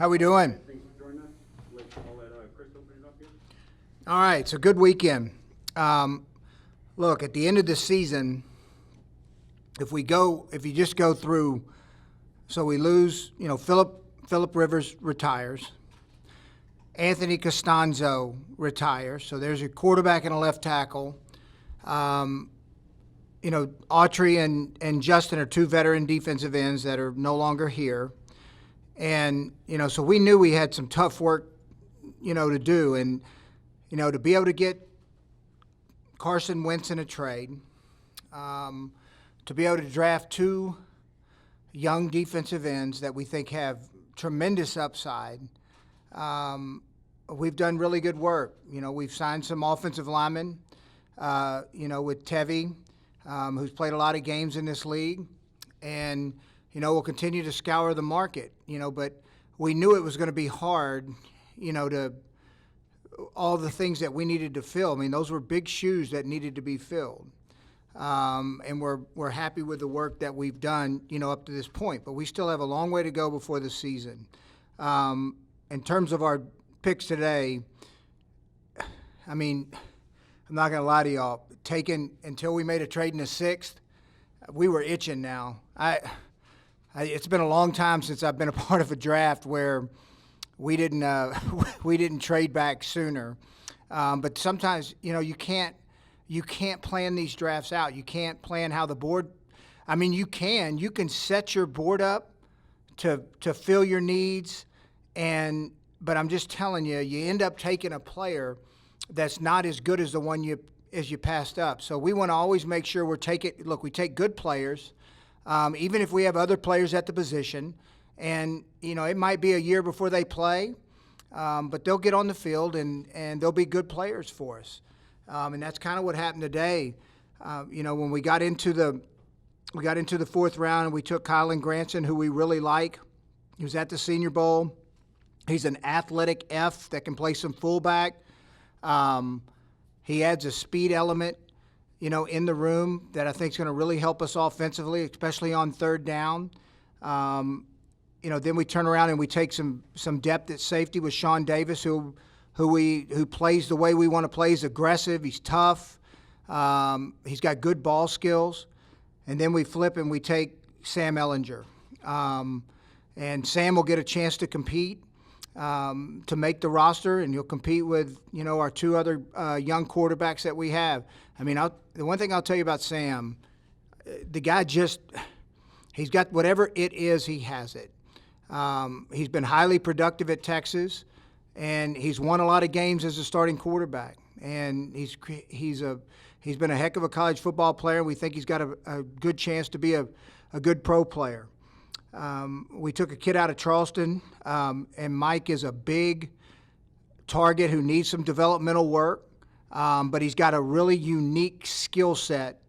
How we doing? Thanks for joining us. I'll let Chris open it up here. All right, it's a good weekend. Look, at the end of the season, if you just go through, so we lose, Phillip Rivers retires. Anthony Costanzo retires. So there's a quarterback and a left tackle. Autry and Justin are two veteran defensive ends that are no longer here. And, so we knew we had some tough work, to do. And, to be able to get Carson Wentz in a trade, to be able to draft two young defensive ends that we think have tremendous upside, we've done really good work. We've signed some offensive linemen, with Tevy, who's played a lot of games in this league. And, we'll continue to scour the market, but we knew it was going to be hard, to all the things that we needed to fill. I mean, those were big shoes that needed to be filled. And we're happy with the work that we've done, up to this point. But we still have a long way to go before the season. In terms of our picks today, I mean, I'm not going to lie to y'all. Until we made a trade in the sixth, we were itching now. It's been a long time since I've been a part of a draft where we didn't trade back sooner. But sometimes, you can't plan these drafts out. You can't plan how the board. I mean, you can set your board up to fill your needs, but I'm just telling you, you end up taking a player that's not as good as the one you passed up. So we want to always make sure we take good players, even if we have other players at the position. And, it might be a year before they play, but they'll get on the field and they'll be good players for us. And that's kind of what happened today. When we got into the fourth round and we took Kylan Granson, who we really like. He was at the Senior Bowl. He's an athletic F that can play some fullback. He adds a speed element, in the room that I think is going to really help us offensively, especially on third down. Then we turn around and we take some depth at safety with Sean Davis, who plays the way we want to play. He's aggressive. He's tough. He's got good ball skills. And then we flip and we take Sam Ehlinger. And Sam will get a chance to compete, to make the roster, and he'll compete with, our two other young quarterbacks that we have. I mean, the one thing I'll tell you about Sam, the guy he's got whatever it is, he has it. He's been highly productive at Texas, and he's won a lot of games as a starting quarterback. And he's been a heck of a college football player, and we think he's got a good chance to be a good pro player. We took a kid out of Charleston, and Mike is a big target who needs some developmental work, but he's got a really unique skill set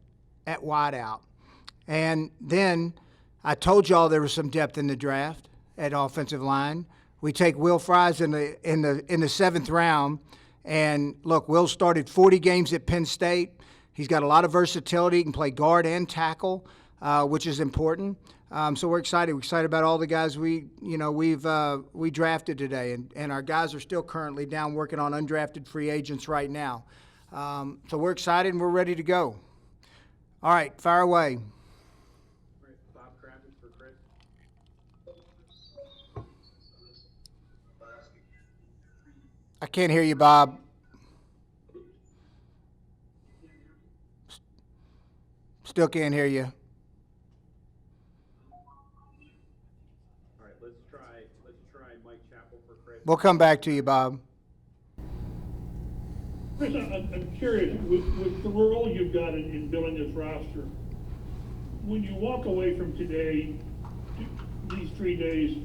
at wideout. And then I told y'all there was some depth in the draft at offensive line. We take Will Fries in the seventh round, and look, Will started 40 games at Penn State. He's got a lot of versatility. He can play guard and tackle, which is important. So we're excited. We're excited about all the guys we drafted today, and our guys are still currently down working on undrafted free agents right now. So we're excited and we're ready to go. All right, fire away. Bob Kravitz for Chris. I can't hear you, Bob. Still can't hear you. All right, let's try Mike Chappell for Chris. We'll come back to you, Bob. Chris, I'm curious, with the role you've got in building this roster, when you walk away from today, these 3 days,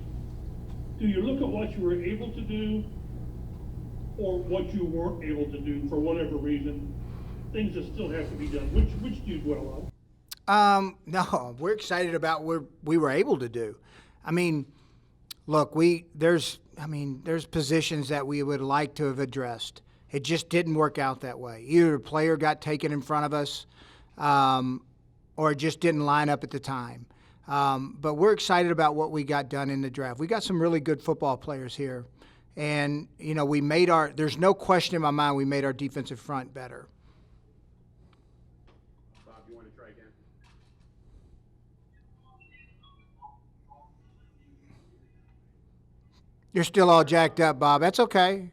do you look at what you were able to do or what you weren't able to do for whatever reason, things that still have to be done? Which do you dwell on? No, we're excited about what we were able to do. I mean, look, there's positions that we would like to have addressed. It just didn't work out that way. Either a player got taken in front of us, or it just didn't line up at the time. But we're excited about what we got done in the draft. We got some really good football players here. And, we made there's no question in my mind we made our defensive front better. Bob, you want to try again? You're still all jacked up, Bob. That's okay.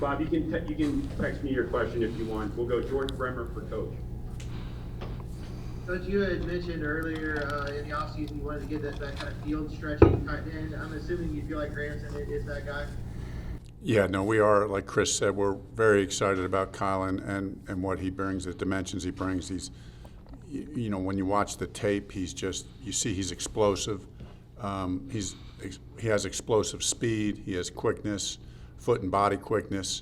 Bob, you can text me your question if you want. We'll go George Bremer for coach. Coach, you had mentioned earlier in the offseason you wanted to get that kind of field stretching tight end. I'm assuming you feel like Granson is that guy? Yeah, no, we are, like Chris said, we're very excited about Colin and what he brings, the dimensions he brings. He's, when you watch the tape, you see he's explosive. He has explosive speed. He has quickness, foot and body quickness.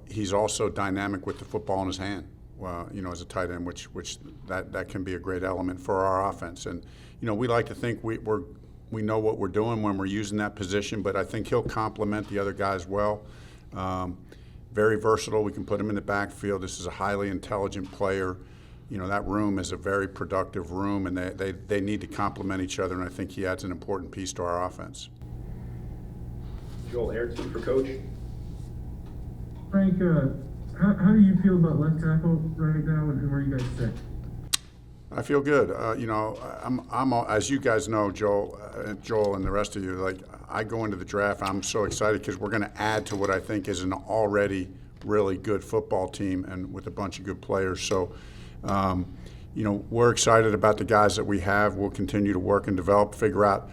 He's also dynamic with the football in his hand. As a tight end, which that can be a great element for our offense. And we like to think we know what we're doing when we're using that position, but I think he'll complement the other guys well. Very versatile. We can put him in the backfield. This is a highly intelligent player. That room is a very productive room, and they need to complement each other, and I think he adds an important piece to our offense. Joel Ayrton for coach. Frank, how do you feel about left tackle right now, and where you guys sit? I feel good. I'm as you guys know, Joel and the rest of you, I go into the draft, I'm so excited because we're going to add to what I think is an already really good football team and with a bunch of good players. So, we're excited about the guys that we have. We'll continue to work and develop, figure out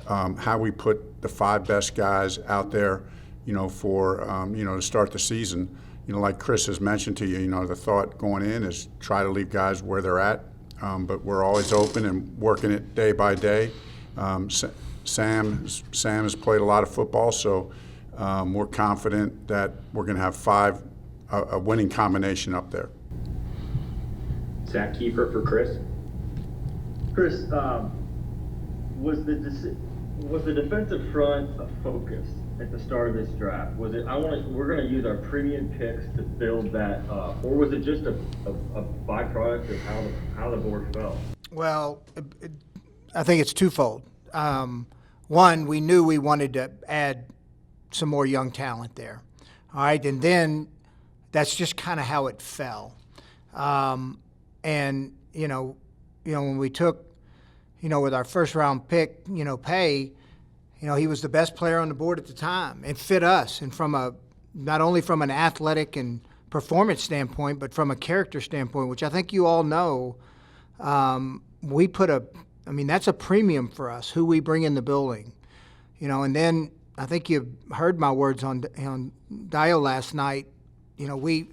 how we put the 5 best guys out there, to start the season. Like Chris has mentioned to you, the thought going in is try to leave guys where they're at, but we're always open and working it day by day. Sam has played a lot of football, so we're confident that we're going to have a winning combination up there. Zach Kiefer for Chris. Chris, was the defensive front a focus at the start of this draft? Was it, we're going to use our premium picks to build that up, or was it just a byproduct of how the board fell? Well, I think it's twofold. One, we knew we wanted to add some more young talent there. All right, and then that's just kind of how it fell. And when we took, with our first round pick, Pay, he was the best player on the board at the time and fit us. And not only from an athletic and performance standpoint, but from a character standpoint, which I think you all know, that's a premium for us, who we bring in the building. And then I think you heard my words on Dio last night. We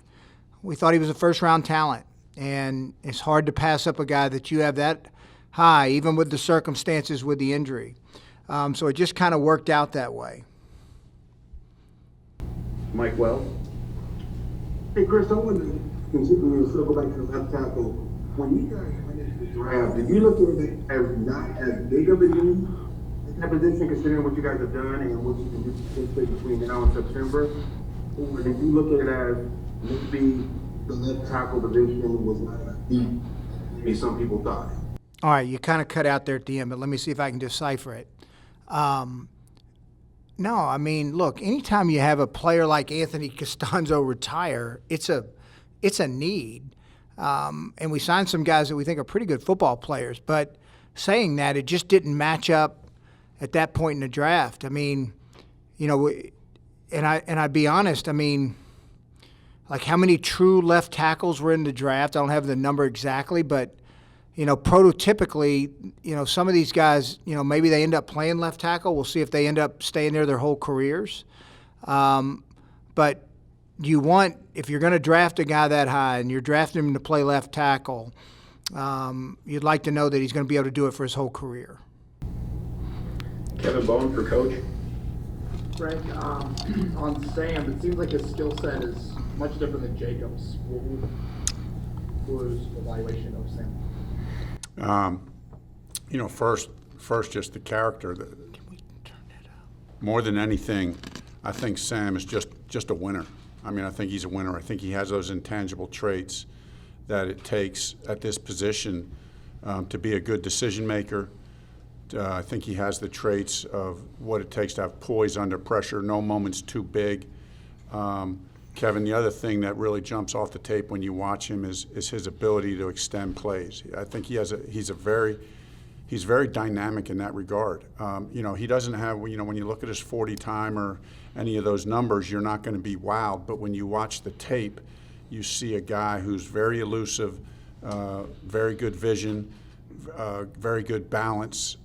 thought he was a first round talent. And it's hard to pass up a guy that you have that high, even with the circumstances with the injury. So it just kind of worked out that way. Mike Wells. Hey, Chris, I wanted to continue to circle back to the left tackle. When you guys went into the draft, did you look at it as not as big of a need in that position, considering what you guys have done and what you can do potentially between now and September? Or did you look at it as maybe the left tackle position was not as deep as some people thought? All right, you kind of cut out there at the end, but let me see if I can decipher it. No, look, anytime you have a player like Anthony Costanzo retire, it's a need. And we signed some guys that we think are pretty good football players. But saying that, it just didn't match up at that point in the draft. And I'd be honest, how many true left tackles were in the draft? I don't have the number exactly, but prototypically, some of these guys, maybe they end up playing left tackle. We'll see if they end up staying there their whole careers. But if you're going to draft a guy that high and you're drafting him to play left tackle, you'd like to know that he's going to be able to do it for his whole career. Kevin Bowen for coach. Frank, on Sam, it seems like his skill set is much different than Jacob's. What was the evaluation of Sam? First, just the character. More than anything, I think Sam is just a winner. I think he's a winner. I think he has those intangible traits that it takes at this position to be a good decision maker. I think he has the traits of what it takes to have poise under pressure. No moment's too big. Kevin, the other thing that really jumps off the tape when you watch him is his ability to extend plays. I think he's very dynamic in that regard. He doesn't have, when you look at his 40 time or any of those numbers, you're not going to be wowed. But when you watch the tape, you see a guy who's very elusive, very good vision, very good balance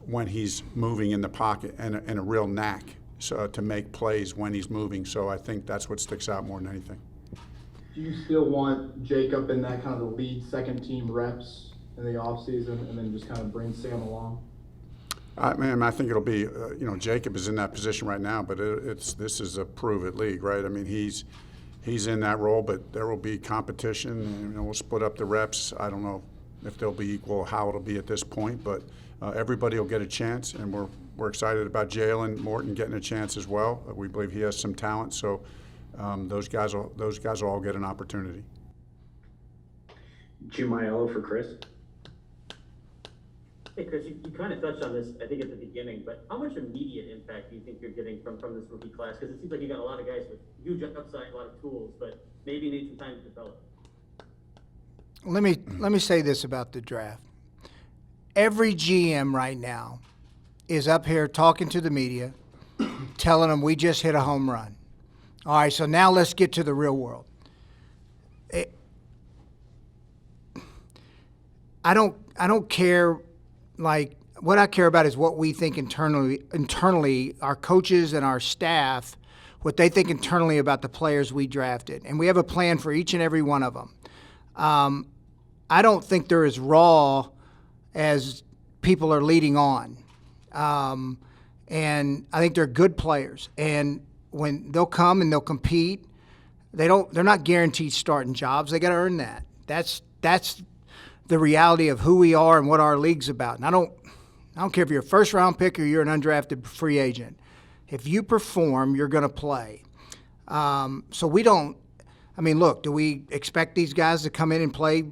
when he's moving in the pocket, and a real knack to make plays when he's moving. So I think that's what sticks out more than anything. Do you still want Jacob in that kind of the lead second team reps in the offseason and then just kind of bring Sam along? I think it'll be, Jacob is in that position right now, but this is a prove-it league, right? I mean, he's in that role, but there will be competition, and we'll split up the reps. I don't know if they'll be equal, how it'll be at this point, but everybody will get a chance, and we're excited about Jalen Morton getting a chance as well. We believe he has some talent, so those guys will all get an opportunity. Jim Aiello for Chris. Hey, Chris, you kind of touched on this, I think, at the beginning, but how much immediate impact do you think you're getting from this rookie class? Because it seems like you got a lot of guys with huge upside, a lot of tools, but maybe need some time to develop. Let me say this about the draft. Every GM right now is up here talking to the media, telling them we just hit a home run. All right, so now let's get to the real world. I don't care. Like, what I care about is what we think internally, our coaches and our staff, what they think internally about the players we drafted. And we have a plan for each and every one of them. I don't think they're as raw as people are leading on. And I think they're good players. And when they'll come and they'll compete, they're not guaranteed starting jobs. They got to earn that. That's the reality of who we are and what our league's about. And I don't care if you're a first-round pick or you're an undrafted free agent. If you perform, you're going to play. So we don't – I mean, look, do we expect these guys to come in and play,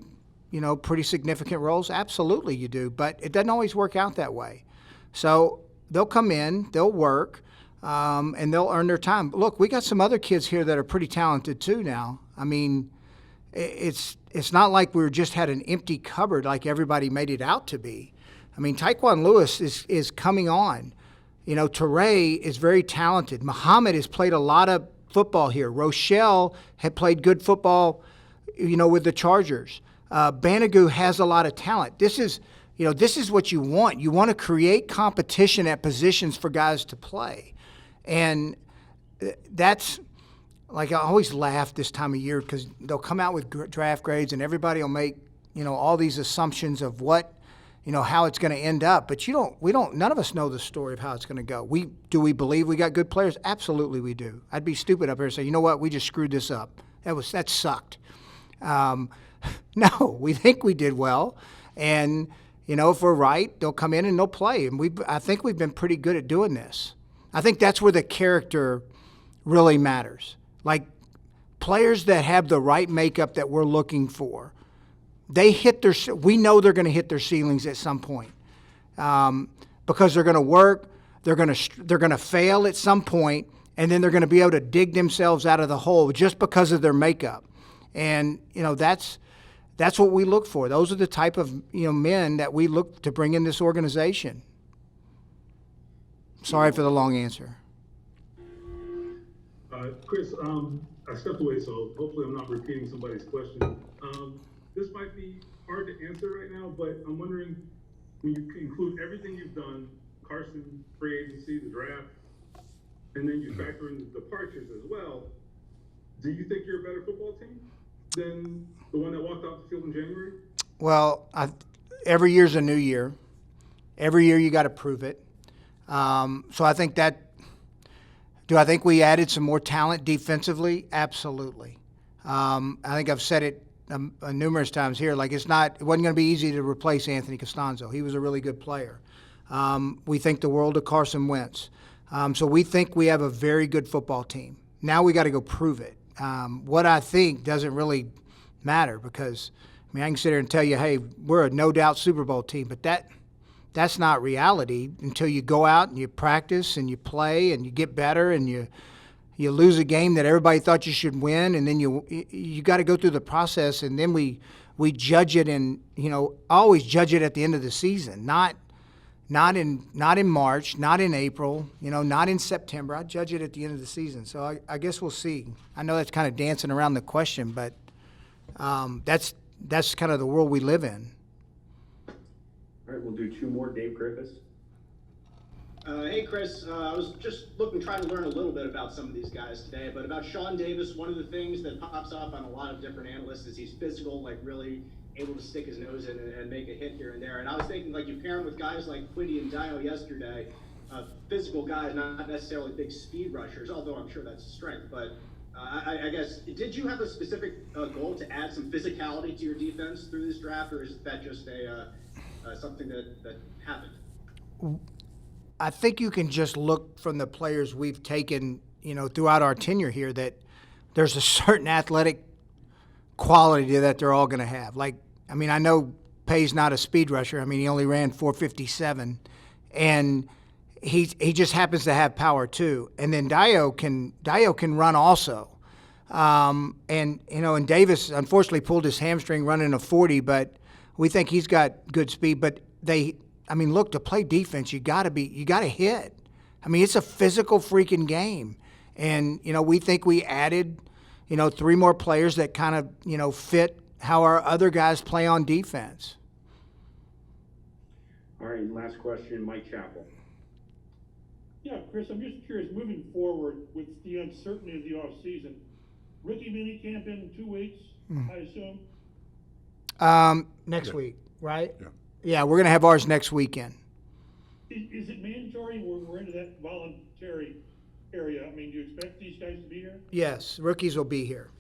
pretty significant roles? Absolutely you do, but it doesn't always work out that way. So they'll come in, they'll work, and they'll earn their time. Look, we got some other kids here that are pretty talented too now. I mean, it's not like we just had an empty cupboard like everybody made it out to be. I mean, Taekwon Lewis is coming on. Teray is very talented. Muhammad has played a lot of football here. Rochelle had played good football, with the Chargers. Banagoo has a lot of talent. This is what you want. You want to create competition at positions for guys to play. And that's, like, I always laugh this time of year because they'll come out with draft grades and everybody will make, all these assumptions of what, how it's going to end up. But none of us know the story of how it's going to go. Do we believe we got good players? Absolutely we do. I'd be stupid up here and say, you know what, we just screwed this up. That sucked. No, we think we did well. And, if we're right, they'll come in and they'll play. And I think we've been pretty good at doing this. I think that's where the character really matters. Like, players that have the right makeup that we're looking for, we know they're going to hit their ceilings at some point, because they're going to work, they're going to fail at some point, and then they're going to be able to dig themselves out of the hole just because of their makeup. And that's what we look for. Those are the type of men that we look to bring in this organization. Sorry for the long answer. Chris, I stepped away, so hopefully I'm not repeating somebody's question. This might be hard to answer right now, but I'm wondering, when you include everything you've done, Carson, free agency, the draft, and then you factor in the departures as well, do you think you're a better football team than the one that walked off the field in January? Well, every year's a new year. Every year you got to prove it. So I think that. Do I think we added some more talent defensively? Absolutely. I think I've said it numerous times here. Like, it wasn't going to be easy to replace Anthony Costanzo. He was a really good player. We think the world of Carson Wentz. So we think we have a very good football team. Now we got to go prove it. What I think doesn't really matter because I mean, I can sit here and tell you, hey, we're a no-doubt Super Bowl team, but that's not reality until you go out and you practice and you play and you get better and you lose a game that everybody thought you should win, and then you got to go through the process, and then we judge it, and always judge it at the end of the season, not in March, not in April, not in September. I judge it at the end of the season. So I guess we'll see. I know that's kind of dancing around the question, but that's kind of the world we live in. All right, we'll do 2 more. Dave Griffiths. Hey, Chris. I was just trying to learn a little bit about some of these guys today, but about Sean Davis, one of the things that pops up on a lot of different analysts is he's physical, like really able to stick his nose in and make a hit here and there. And I was thinking, like, you pair him with guys like Quindy and Dio yesterday, physical guys, not necessarily big speed rushers, although I'm sure that's a strength. But I guess, did you have a specific goal to add some physicality to your defense through this draft, or is that just something that happened? I think you can just look from the players we've taken, throughout our tenure here, that there's a certain athletic quality that they're all going to have. Like, I mean, I know Pay's not a speed rusher. I mean, he only ran 4.57, and he just happens to have power too. And then Dio can run also. And Davis unfortunately pulled his hamstring running a 40, but we think he's got good speed. But look, to play defense, you got to hit. I mean, it's a physical freaking game. And, we think we added, 3 more players that kind of, fit how our other guys play on defense. All right, last question, Mike Chappell. Yeah, Chris, I'm just curious, moving forward with the uncertainty of the offseason, rookie minicamp in 2 weeks, I assume? Next week, right? Yeah. Yeah, we're going to have ours next weekend. Is it mandatory? We're into that voluntary area. I mean, do you expect these guys to be here? Yes, rookies will be here.